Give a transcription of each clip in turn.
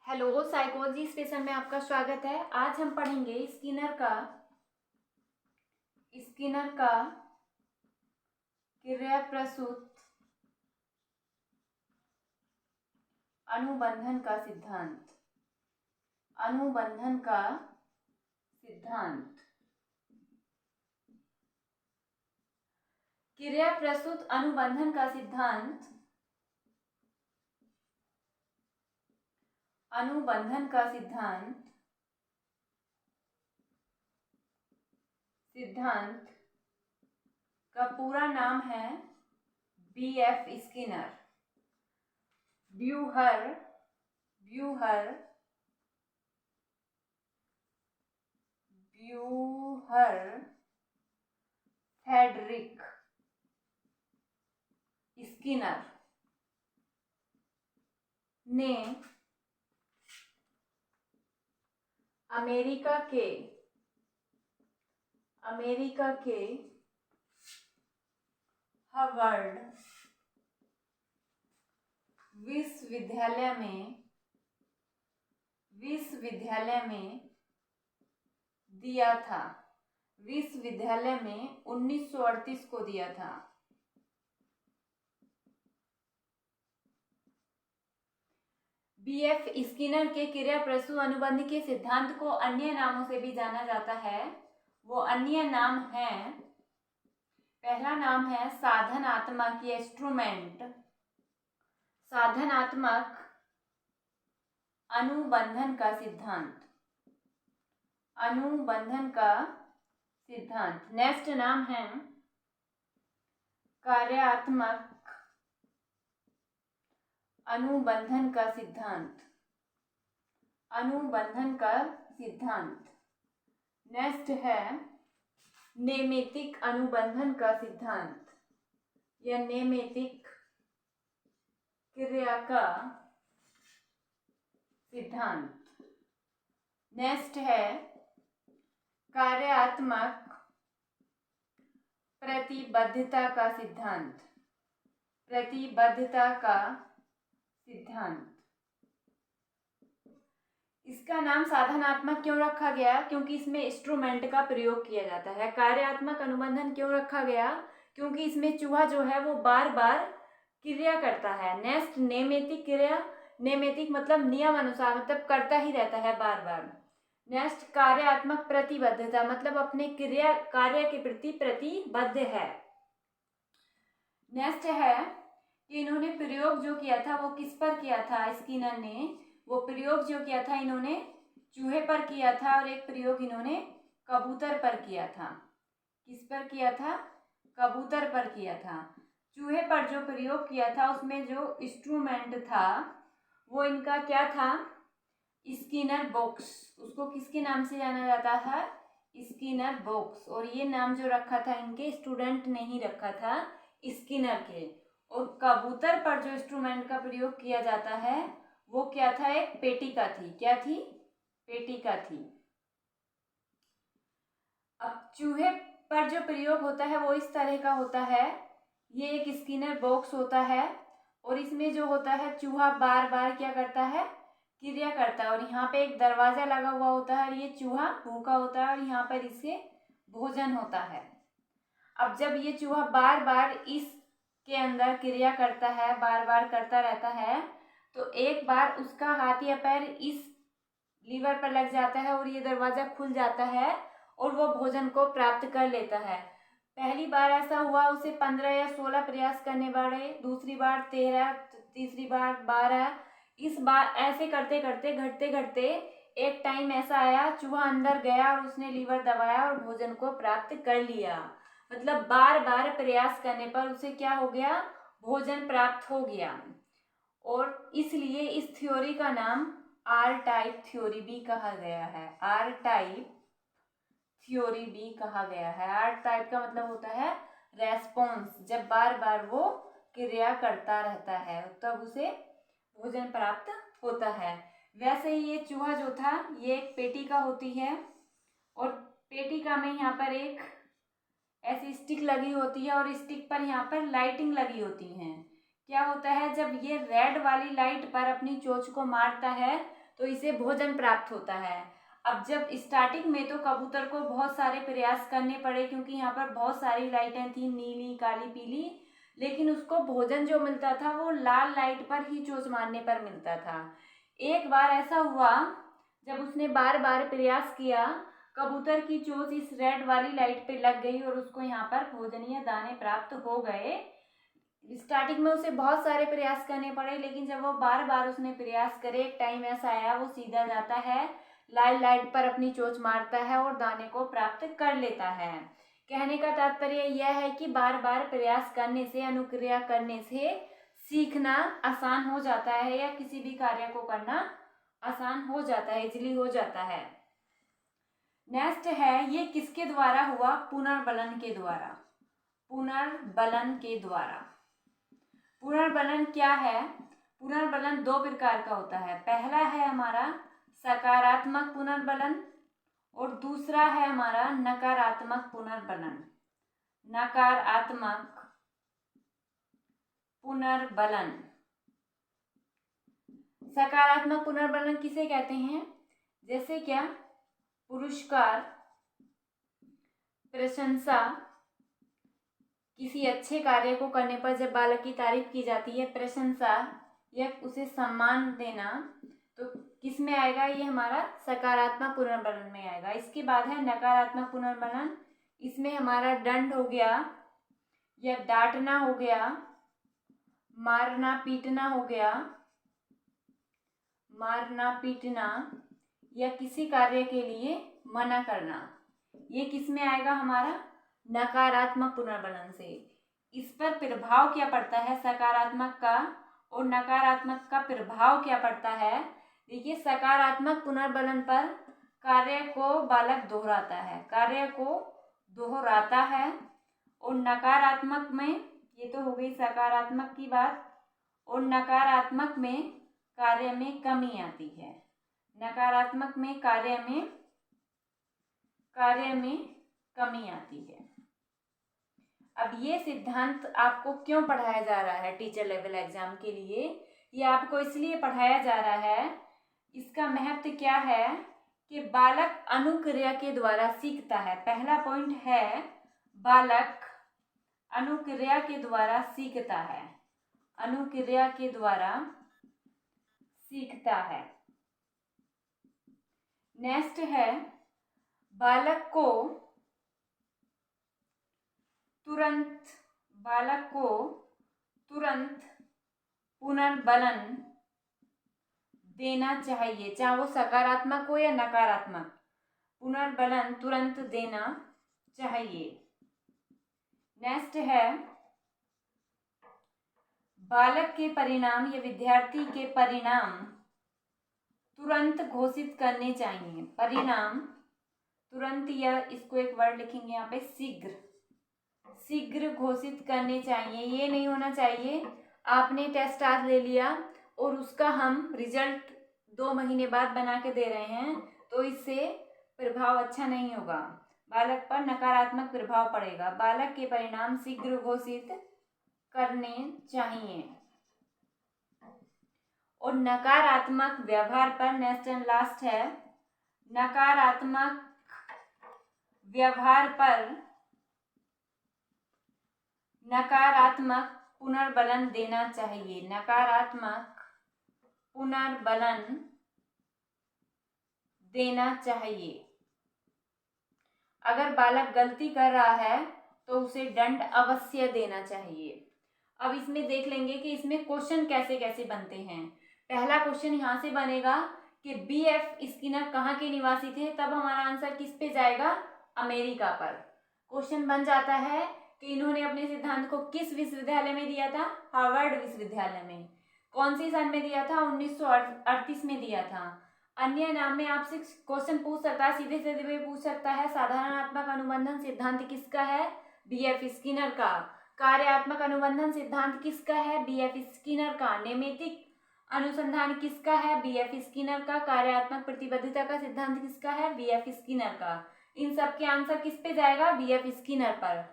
Hello, psychology station में आपका स्वागत है। आज हम पढ़ेंगे स्किनर का क्रिया प्रसूत अनुबंधन का सिद्धांत। क्रिया प्रसूत अनुबंधन का सिद्धांत का पूरा नाम है बीएफ स्किनर, ब्यूहर फ्रेडरिक स्किनर ने अमेरिका के हार्वर्ड विश्वविद्यालय में दिया था। विश्वविद्यालय में 1938 को दिया था। बीएफ स्किनर के क्रिया प्रसूत अनुबंध के सिद्धांत को अन्य नामों से भी जाना जाता है। वो अन्य नाम हैं, पहला नाम है साधनात्मक या इंस्ट्रूमेंट साधनात्मक अनुबंधन का सिद्धांत। नेक्स्ट नाम है कार्यात्मक अनुबंधन का सिद्धांत। नेक्स्ट है नैमित्तिक अनुबंधन का सिद्धांत या नैमित्तिक क्रिया का सिद्धांत। नेक्स्ट है कार्यात्मक प्रतिबद्धता का सिद्धांत। इसका नाम साधनात्मक क्यों रखा गया? क्योंकि इसमें इंस्ट्रूमेंट का प्रयोग किया जाता है। कार्यात्मक अनुबंधन क्यों रखा गया? क्योंकि इसमें चूहा जो है वो बार बार क्रिया करता है। नेक्स्ट नैमित्तिक क्रिया, नैमित्तिक मतलब नियम अनुसार, मतलब करता ही रहता है बार बार। नेक्स्ट कार्यात्मक प्रतिबद्धता मतलब अपने कार्य के प्रति प्रतिबद्ध है। नेक्स्ट है कि इन्होंने प्रयोग जो किया था वो किस पर किया था? स्किनर ने वो प्रयोग जो किया था इन्होंने चूहे पर किया था और एक प्रयोग इन्होंने कबूतर पर किया था। किस पर किया था? कबूतर पर किया था। चूहे पर जो प्रयोग किया था उसमें जो इंस्ट्रूमेंट था वो इनका क्या था? Skinner box. उसको किसके नाम से जाना जाता है? Skinner box. और ये नाम जो रखा था इनके स्टूडेंट ने ही रखा था, स्किनर के। और कबूतर पर जो इंस्ट्रूमेंट का प्रयोग किया जाता है वो क्या था? एक पेटिका थी। क्या थी? पेटिका थी। अब चूहे पर जो प्रयोग होता है वो इस तरह का होता है। ये एक स्किनर बॉक्स होता है और इसमें जो होता है चूहा बार बार क्या करता है? क्रिया करता है। और यहाँ पे एक दरवाजा लगा हुआ होता है और ये चूहा भूखा होता है और यहाँ पर इससे भोजन होता है। अब जब ये चूहा बार बार इसके अंदर क्रिया करता है, बार बार करता रहता है, तो एक बार उसका हाथ या पैर इस लीवर पर लग जाता है और ये दरवाजा खुल जाता है और वो भोजन को प्राप्त कर लेता है। पहली बार ऐसा हुआ, उसे 15 या 16 प्रयास करने पड़े, दूसरी बार 13, तीसरी बार 12। इस बार ऐसे करते करते घटते घटते एक टाइम ऐसा आया, चूहा अंदर गया और उसने लीवर दबाया और भोजन को प्राप्त कर लिया। मतलब बार बार प्रयास करने पर उसे क्या हो गया? भोजन प्राप्त हो गया। और इसलिए इस थ्योरी का नाम आर टाइप थ्योरी भी कहा गया है। आर टाइप थ्योरी भी कहा गया है। आर टाइप का मतलब होता है रेस्पॉन्स। जब बार बार वो क्रिया करता रहता है तब उसे भोजन प्राप्त होता है। वैसे ही ये चूहा जो था ये एक पेटिका होती है और पेटिका में यहाँ पर एक ऐसी स्टिक लगी होती है और स्टिक पर यहाँ पर लाइटिंग लगी होती है। क्या होता है? जब ये रेड वाली लाइट पर अपनी चोंच को मारता है तो इसे भोजन प्राप्त होता है। अब जब स्टार्टिंग में तो कबूतर को बहुत सारे प्रयास करने पड़े, क्योंकि यहाँ पर बहुत सारी लाइटें थी, नीली, काली, पीली, लेकिन उसको भोजन जो मिलता था वो लाल लाइट पर ही चोंच मारने पर मिलता था। एक बार ऐसा हुआ जब उसने बार बार प्रयास किया, कबूतर की चोंच इस रेड वाली लाइट पे लग गई और उसको यहाँ पर भोजनीय दाने प्राप्त हो गए। स्टार्टिंग में उसे बहुत सारे प्रयास करने पड़े, लेकिन जब वो बार बार उसने प्रयास करे, एक टाइम ऐसा आया वो सीधा जाता है, लाल लाइट पर अपनी चोंच मारता है और दाने को प्राप्त कर लेता है। कहने का तात्पर्य यह है कि बार बार प्रयास करने से, अनुक्रिया करने से सीखना आसान हो जाता है, या किसी भी कार्य को करना आसान हो जाता है, इजीली हो जाता है। नेक्स्ट है, ये किसके द्वारा हुआ? पुनर्बलन के द्वारा। पुनर्बलन के द्वारा। पुनर्बलन क्या है? पुनर्बलन दो प्रकार का होता है। पहला है हमारा सकारात्मक पुनर्बलन और दूसरा है हमारा नकारात्मक पुनर्बलन। नकारात्मक पुनर्बलन। सकारात्मक पुनर्बलन किसे कहते हैं? जैसे क्या? पुरस्कार, प्रशंसा, किसी अच्छे कार्य को करने पर जब बालक की तारीफ की जाती है, प्रशंसा या उसे सम्मान देना, तो किस में आएगा? ये हमारा सकारात्मक पुनर्बलन में आएगा। इसके बाद है नकारात्मक पुनर्बलन। इसमें हमारा दंड हो गया या डांटना हो गया, मारना पीटना हो गया, मारना पीटना या किसी कार्य के लिए मना करना, ये किस में आएगा? हमारा नकारात्मक पुनर्बलन से। इस पर प्रभाव क्या पड़ता है सकारात्मक का और नकारात्मक का प्रभाव क्या पड़ता है? देखिए, सकारात्मक पुनर्बलन पर कार्य को बालक दोहराता है, कार्य को दोहराता है, और नकारात्मक में, ये तो हो गई सकारात्मक की बात, और नकारात्मक में कार्य में कमी आती है। नकारात्मक में कार्य में कमी आती है। अब ये सिद्धांत आपको क्यों पढ़ाया जा रहा है टीचर लेवल एग्जाम के लिए? ये आपको इसलिए पढ़ाया जा रहा है, इसका महत्व क्या है कि बालक अनुक्रिया के द्वारा सीखता है। पहला पॉइंट है, बालक अनुक्रिया के द्वारा सीखता है, अनुक्रिया के द्वारा सीखता है। नेक्स्ट है, बालक को तुरंत पुनर्बलन देना चाहिए, चाहे वो सकारात्मक हो या नकारात्मक, पुनर्बलन तुरंत देना चाहिए। नेक्स्ट है, बालक के परिणाम या विद्यार्थी के परिणाम तुरंत घोषित करने चाहिए। परिणाम तुरंत, या इसको एक वर्ड लिखेंगे यहाँ पे, शीघ्र घोषित करने चाहिए। ये नहीं होना चाहिए आपने टेस्ट आज ले लिया और उसका हम रिजल्ट 2 महीने बाद बना के दे रहे हैं, तो इससे प्रभाव अच्छा नहीं होगा, बालक पर नकारात्मक प्रभाव पड़ेगा। बालक के परिणाम शीघ्र घोषित करने चाहिए। और नकारात्मक व्यवहार पर नेक्स्ट एंड लास्ट है, नकारात्मक व्यवहार पर नकारात्मक पुनर्बलन देना चाहिए। नकारात्मक पुनर्बलन देना चाहिए। अगर बालक गलती कर रहा है तो उसे दंड अवश्य देना चाहिए। अब इसमें देख लेंगे कि इसमें क्वेश्चन कैसे कैसे बनते हैं। पहला क्वेश्चन यहाँ से बनेगा कि B.F. स्किनर कहाँ के निवासी थे, तब हमारा आंसर किस पे जाएगा? अमेरिका पर। क्वेश्चन बन जाता है कि इन्होंने अपने सिद्धांत को किस विश्वविद्यालय में दिया था? हार्वर्ड विश्वविद्यालय में। कौन सी सन में दिया था? 1938 में दिया था। अन्य नाम में आपसे क्वेश्चन पूछ सकता है, सीधे सीधे पूछ सकता है, साधारणात्मक अनुबंधन सिद्धांत किसका है? B.F. स्किनर का। कार्यात्मक अनुबंधन सिद्धांत किसका है? B.F. स्किनर का। नैमित्तिक अनुसंधान किसका है? B.F. स्किनर का। कार्यात्मक प्रतिबद्धता का सिद्धांत किसका है? B.F. स्किनर का। इन सब के आंसर किस पे जाएगा? B.F. स्किनर पर।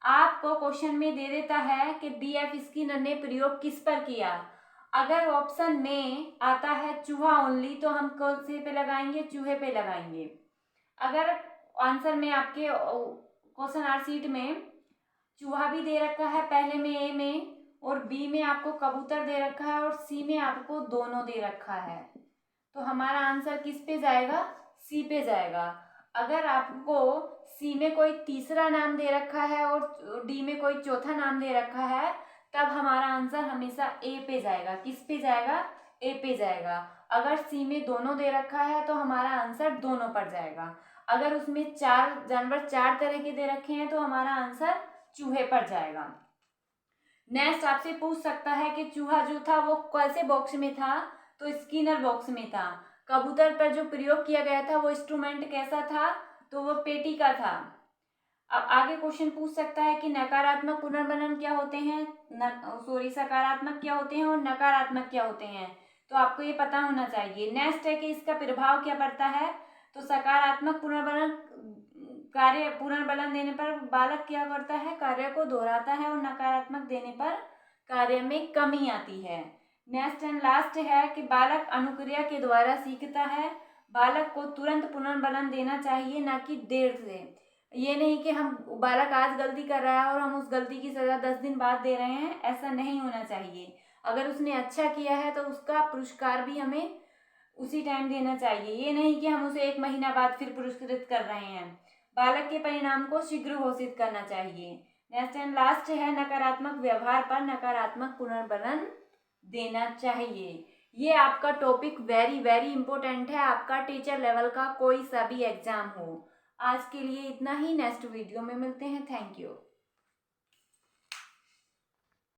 आपको क्वेश्चन में दे देता है कि B.F. स्किनर ने प्रयोग किस पर किया। अगर ऑप्शन में आता है चूहा ओनली तो हम कौन से पे लगाएंगे, चूहे पे लगाएंगे। अगर आंसर में आपके क्वेश्चन आर सीट में चूहा भी दे रखा है पहले में ए में, और बी में आपको कबूतर दे रखा है, और सी में आपको दोनों दे रखा है, तो हमारा आंसर किस पे जाएगा, सी पे जाएगा। अगर आपको सी में कोई तीसरा नाम दे रखा है और डी में कोई चौथा नाम दे रखा है, तब हमारा आंसर हमेशा ए पे जाएगा। किस पे जाएगा, ए पे जाएगा। अगर सी में दोनों दे रखा है तो हमारा आंसर दोनों पर जाएगा। अगर उसमें 4 जानवर 4 तरह के दे रखे हैं तो हमारा आंसर चूहे पर जाएगा। नेक्स्ट आपसे पूछ सकता है कि चूहा जो था वो कैसे बॉक्स में था, तो स्किनर बॉक्स में था। कबूतर पर जो प्रयोग किया गया था वो इंस्ट्रूमेंट कैसा था, तो वो पेटी का था। अब आगे क्वेश्चन पूछ सकता है कि नकारात्मक पुनर्बनन क्या होते हैं, सकारात्मक क्या होते हैं और नकारात्मक क्या होते हैं, तो आपको ये पता होना चाहिए। नेक्स्ट है कि इसका प्रभाव क्या पड़ता है, तो सकारात्मक पुनर्बलन देने पर बालक क्या करता है, कार्य को दोहराता है, और नकारात्मक देने पर कार्य में कमी आती है। नेक्स्ट एंड लास्ट है कि बालक अनुक्रिया के द्वारा सीखता है। बालक को तुरंत पुनर्बलन देना चाहिए, ना कि देर से। ये नहीं कि हम बालक आज गलती कर रहा है और हम उस गलती की सजा 10 दिन बाद दे रहे हैं, ऐसा नहीं होना चाहिए। अगर उसने अच्छा किया है तो उसका पुरस्कार भी हमें उसी टाइम देना चाहिए। ये नहीं कि हम उसे 1 महीना बाद फिर पुरस्कृत कर रहे हैं। बालक के परिणाम को शीघ्र घोषित करना चाहिए। नेक्स्ट एंड लास्ट है नकारात्मक व्यवहार पर नकारात्मक पुनर्बलन देना चाहिए। ये आपका टॉपिक वेरी वेरी इंपॉर्टेंट है, आपका टीचर लेवल का कोई सा भी एग्जाम हो। आज के लिए इतना ही, नेक्स्ट वीडियो में मिलते हैं। Thank you.